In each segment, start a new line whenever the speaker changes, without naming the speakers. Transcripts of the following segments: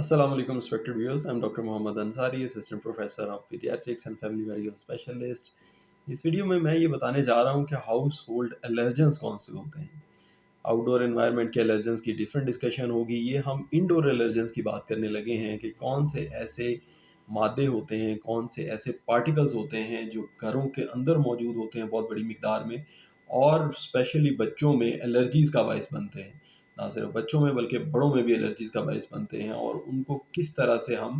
Assalamu alaikum respected viewers. I'm Dr. Mohammad Ansari, Assistant Professor of Pediatrics and Family Medical Specialist. इस video में मैं ये बताने जा रहा हूँ कि हाउस होल्ड एलर्जेंस कौन से होते हैं। आउटडोर एनवायरनमेंट के एलर्जेंस की डिफरेंट डिस्कशन होगी। ये हम इंडोर एलर्जेंस की बात करने लगे हैं कि कौन से ऐसे मादे होते हैं, कौन से ऐसे पार्टिकल्स होते हैं जो घरों के अंदर मौजूद होते हैं बहुत बड़ी मिकदार में और स्पेशली बच्चों में एलर्जीज़ का बायस बनते हैं। ना सिर्फ बच्चों में बल्कि बड़ों में भी एलर्जीज़ का बायस बनते हैं और उनको किस तरह से हम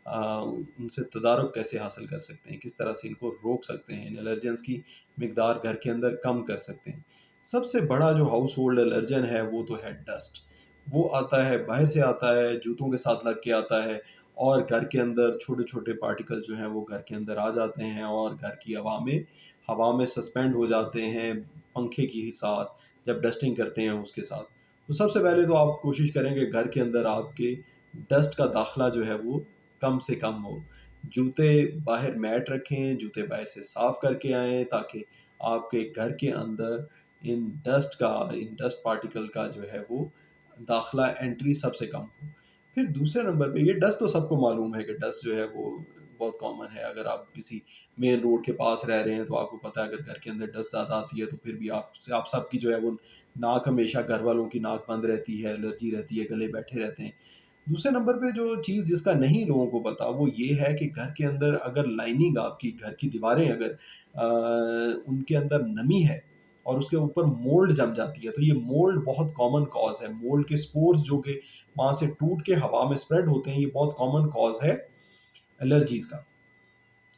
उनसे तदारुक कैसे हासिल कर सकते हैं, किस तरह से इनको रोक सकते हैं, इन एलर्जेंस की मिकदार घर के अंदर कम कर सकते हैं। सबसे बड़ा जो हाउस होल्ड एलर्जन है वो तो है डस्ट। वो आता है बाहर से, आता है जूतों के साथ लग के आता है और घर के अंदर छोटे छोटे पार्टिकल जो हैं वो घर के अंदर आ जाते हैं और घर की हवा में सस्पेंड हो जाते हैं पंखे के साथ, जब डस्टिंग करते हैं उसके साथ। तो सबसे पहले तो आप कोशिश करें कि घर के अंदर आपके डस्ट का दाखला जो है वो कम से कम हो। जूते बाहर मैट रखें, जूते बाहर से साफ करके आएँ ताकि आपके घर के अंदर इन डस्ट पार्टिकल का जो है वो दाखला एंट्री सबसे कम हो। फिर दूसरे नंबर पे ये डस्ट तो सबको मालूम है कि डस्ट जो है वो बहुत कॉमन है। अगर आप किसी मेन रोड के पास रह रहे हैं तो आपको पता है अगर घर के अंदर डस्ट ज़्यादा आती है तो फिर भी आप सबकी जो है वो नाक, हमेशा घर वालों की नाक बंद रहती है, एलर्जी रहती है, गले बैठे रहते हैं। दूसरे नंबर पे जो चीज़ जिसका नहीं लोगों को पता वो ये है कि घर के अंदर अगर लाइनिंग, आपकी घर की दीवारें अगर उनके अंदर नमी है और उसके ऊपर मोल्ड जम जाती है, तो ये मोल्ड बहुत कॉमन कॉज़ है। मोल्ड के स्पोर्स जो कि वहाँ से टूट के हवा में स्प्रेड होते हैं, ये बहुत कॉमन कॉज़ है एलर्जीज़ का।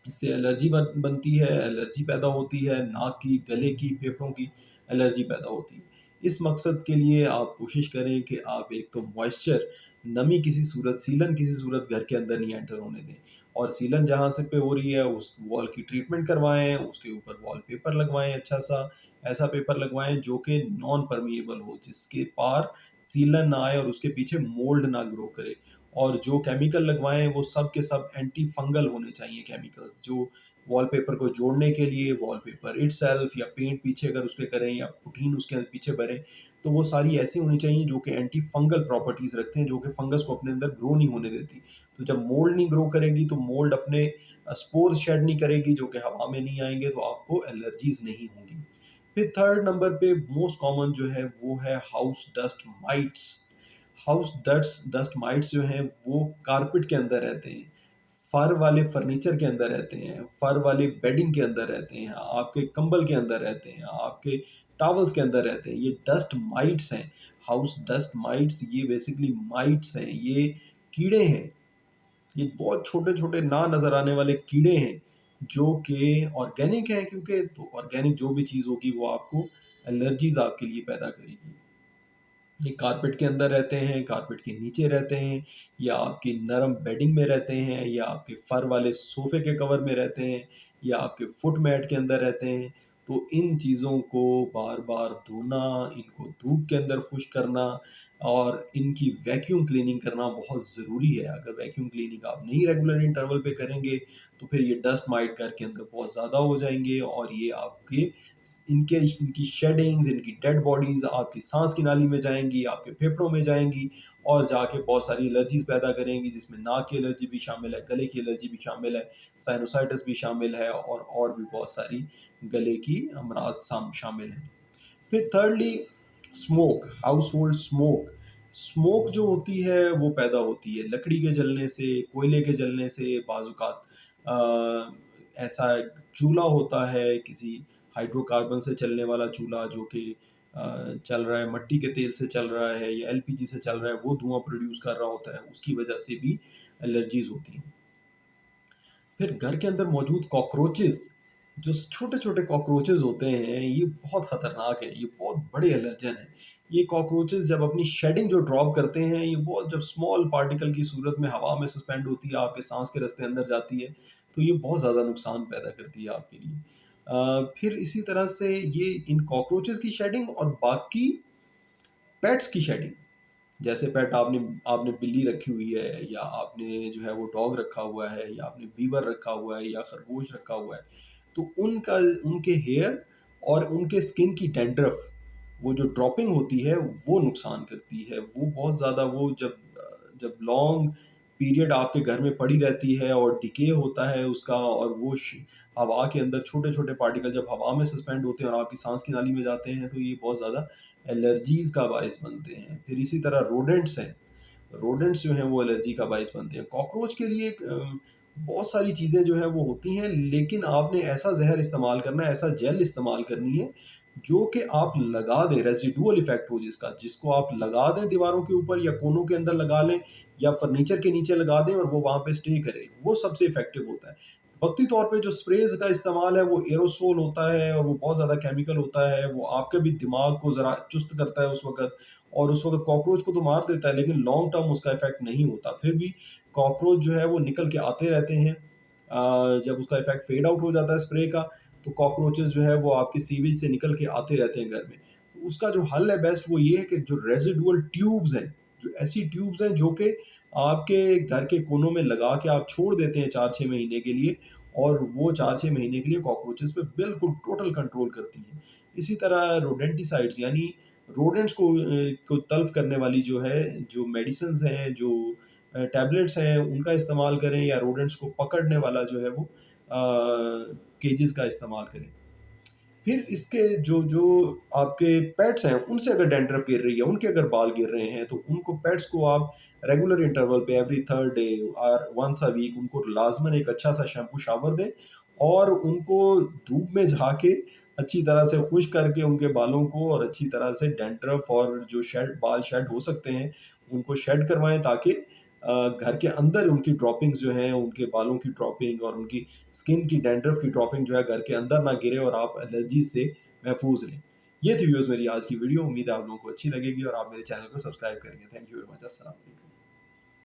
इससे एलर्जी बनती है, एलर्जी पैदा होती है, नाक की, गले की, फेफड़ों की एलर्जी पैदा होती है। इस मकसद के लिए आप कोशिश करें कि आप एक तो मॉइस्चर, नमी किसी सूरत, सीलन किसी सूरत घर के अंदर नहीं एंटर होने दें और सीलन जहाँ से पे हो रही है उस वॉल की ट्रीटमेंट करवाएँ, उसके ऊपर वॉलपेपर लगवाएँ अच्छा-सा, ऐसा पेपर लगवाएँ जो कि नॉन परमिएबल हो, जिसके पार सीलन ना आए और उसके पीछे मोल्ड ना ग्रो करे। और जो केमिकल लगवाएँ वो सब के सब एंटी फंगल होने चाहिए केमिकल्स, जो वॉलपेपर को जोड़ने के लिए वॉलपेपर इटसेल्फ या पेंट पीछे अगर उसके करें या पुटीन उसके पीछे भरें, तो वो सारी ऐसी होनी चाहिए जो कि एंटी फंगल प्रॉपर्टीज़ रखते हैं, जो कि फंगस को अपने अंदर ग्रो नहीं होने देती। तो जब मोल्ड नहीं ग्रो करेगी तो मोल्ड अपने स्पोर्स शेड नहीं करेगी जो कि हवा में नहीं आएँगे, तो आपको एलर्जीज़ नहीं होंगी। फिर थर्ड नंबर पे मोस्ट कॉमन जो है वो है house dust mites. House dust mites जो हैं वो कारपेट के अंदर रहते हैं, फर वाले फर्नीचर के अंदर रहते हैं, फर वाले बेडिंग के अंदर रहते हैं, आपके कंबल के अंदर रहते हैं, आपके टॉवल्स के अंदर रहते हैं। ये डस्ट माइट्स हैं। हाउस डस्ट माइट्स ये बेसिकली माइट्स हैं, ये कीड़े हैं। ये बहुत छोटे-छोटे ना नज़र आने वाले कीड़े हैं, जो कि ऑर्गेनिक हैं, क्योंकि तो ऑर्गेनिक जो भी चीज़ होगी वो आपको एलर्जीज़ आपके लिए पैदा करेगी। ये कारपेट के अंदर रहते हैं, कारपेट के नीचे रहते हैं या आपकी नरम बेडिंग में रहते हैं या आपके फर वाले सोफ़े के कवर में रहते हैं या आपके फुट मैट के अंदर रहते हैं। तो इन चीज़ों को बार-बार धोना, इनको धूप के अंदर खुश्क करना और इनकी वैक्यूम क्लीनिंग करना बहुत ज़रूरी है। अगर वैक्यूम क्लीनिंग आप नहीं रेगुलर इंटरवल पे करेंगे, तो फिर ये डस्ट माइट घर के अंदर बहुत ज़्यादा हो जाएँगे और ये आपके इनके इनकी शेडिंग्स, इनकी डेड बॉडीज़ आपकी साँस की नाली में जाएँगी, आपके फेफड़ों में जाएँगी और जाके बहुत सारी एलर्जीज़ पैदा करेंगी, जिसमें नाक की एलर्जी भी शामिल है, गले की एलर्जी भी शामिल है, साइनोसाइटिस भी शामिल है और भी बहुत सारी गले की अमराज़ शामिल हैं। फिर थिर्डली स्मोक, हाउसहोल्ड स्मोक। स्मोक जो होती है वो पैदा होती है लकड़ी के जलने से, कोयले के जलने से, बाज़-औक़ात ऐसा चूल्हा होता है, किसी हाइड्रोकार्बन से चलने वाला चूल्हा जो कि चल रहा है, मिट्टी के तेल से चल रहा है या एलपीजी से चल रहा है, वो धुआँ प्रोड्यूस कर रहा होता है, उसकी वजह से भी एलर्जीज़ होती हैं। फिर घर के अंदर मौजूद कॉकरोचेज़, जो छोटे-छोटे कॉकरोचेज़ होते हैं, ये बहुत ख़तरनाक हैं, ये बहुत बड़े एलर्जन हैं। ये कॉकरोचेज़ जब अपनी शेडिंग जो ड्रॉप करते हैं, ये बहुत जब स्मॉल पार्टिकल की सूरत में हवा में सस्पेंड होती है, आपके साँस के रास्ते अंदर जाती है, तो ये बहुत ज़्यादा नुकसान पैदा करती है आपके लिए। फिर इसी तरह से ये इन कॉकरोचेज़ की शेडिंग और बाकी पेट्स की शेडिंग, जैसे पेट आपने आपने बिल्ली रखी हुई है या आपने जो है वो डॉग रखा हुआ है या आपने बीवर रखा हुआ है या खरगोश रखा हुआ है, तो उनका उनके हेयर और उनके स्किन की डैंड्रफ, वो जो ड्रॉपिंग होती है वो नुकसान करती है। वो बहुत ज़्यादा वो जब जब लॉन्ग पीरियड आपके घर में पड़ी रहती है और डिके होता है उसका, और वो हवा के अंदर छोटे छोटे पार्टिकल जब हवा में सस्पेंड होते हैं और आपकी सांस की नाली में जाते हैं, तो ये बहुत ज़्यादा एलर्जीज का बायस बनते हैं। फिर इसी तरह रोडेंट्स हैं, रोडेंट्स जो हैं वो एलर्जी का बायस बनते हैं। कॉकरोच के लिए बहुत सारी चीज़ें जो है वो होती हैं, लेकिन आपने ऐसा जहर इस्तेमाल करना है, ऐसा जेल इस्तेमाल करनी है जो कि आप लगा दें, रेजिडुअल इफेक्ट हो जिसका, जिसको आप लगा दें दीवारों के ऊपर या कोनों के अंदर लगा लें या फर्नीचर के नीचे लगा दें और वो वहाँ पे स्टे करे, वो सबसे इफेक्टिव होता है। वक्ती तौर पे जो स्प्रेज का इस्तेमाल है वो एरोसोल होता है और वो बहुत ज़्यादा केमिकल होता है, वो आपके भी दिमाग को ज़रा चुस्त करता है उस वक़्त, और उस वक़्त कॉकरोच को तो मार देता है, लेकिन लॉन्ग टर्म उसका इफ़ेक्ट नहीं होता। फिर भी कॉकरोच जो है वो निकल के आते रहते हैं। जब उसका इफ़ेक्ट फेड आउट हो जाता है स्प्रे का, तो कॉकरोचेज़ जो है वो आपके सीवेज से निकल के आते रहते हैं घर में। तो उसका जो हल है बेस्ट, वो ये है कि जो रेज़िडुअल ट्यूब्स हैं, जो ऐसी ट्यूब्स हैं जो कि आपके घर के कोनों में लगा के आप छोड़ देते हैं 4-6 महीने के लिए, और वो 4-6 महीने के लिए कॉकरोचेज़ पे बिल्कुल टोटल कंट्रोल करती हैं। इसी तरह रोडेंटिसाइड्स, यानी रोडेंट्स को तल्फ करने वाली जो है, जो मेडिसिन्स हैं, जो टैबलेट्स हैं, उनका इस्तेमाल करें, या रोडेंट्स को पकड़ने वाला जो है वो केजेस का इस्तेमाल करें। फिर इसके जो जो आपके पेट्स हैं, उनसे अगर डैंड्रफ गिर रही है, उनके अगर बाल गिर रहे हैं, तो उनको, पेट्स को आप रेगुलर इंटरवल पे एवरी थर्ड डे और वंस अ वीक उनको लाजमन एक अच्छा सा शैम्पू शावर दें, और उनको धूप में झाके अच्छी तरह से खुश करके उनके बालों को, और अच्छी तरह से डैंड्रफ और जो शेड, बाल शेड हो सकते हैं, उनको शेड करवाएं, ताकि घर के अंदर उनकी ड्रॉपिंग्स जो हैं, उनके बालों की ड्रॉपिंग और उनकी स्किन की डैंड्रफ की ड्रॉपिंग जो है घर के अंदर ना गिरे, और आप एलर्जी से महफूज रहें। ये थी व्यूअर्स मेरी आज की वीडियो। उम्मीद है आप लोगों को अच्छी लगेगी और आप मेरे चैनल को सब्सक्राइब करेंगे। Thank you very much. अस्सलाम वालेकुम।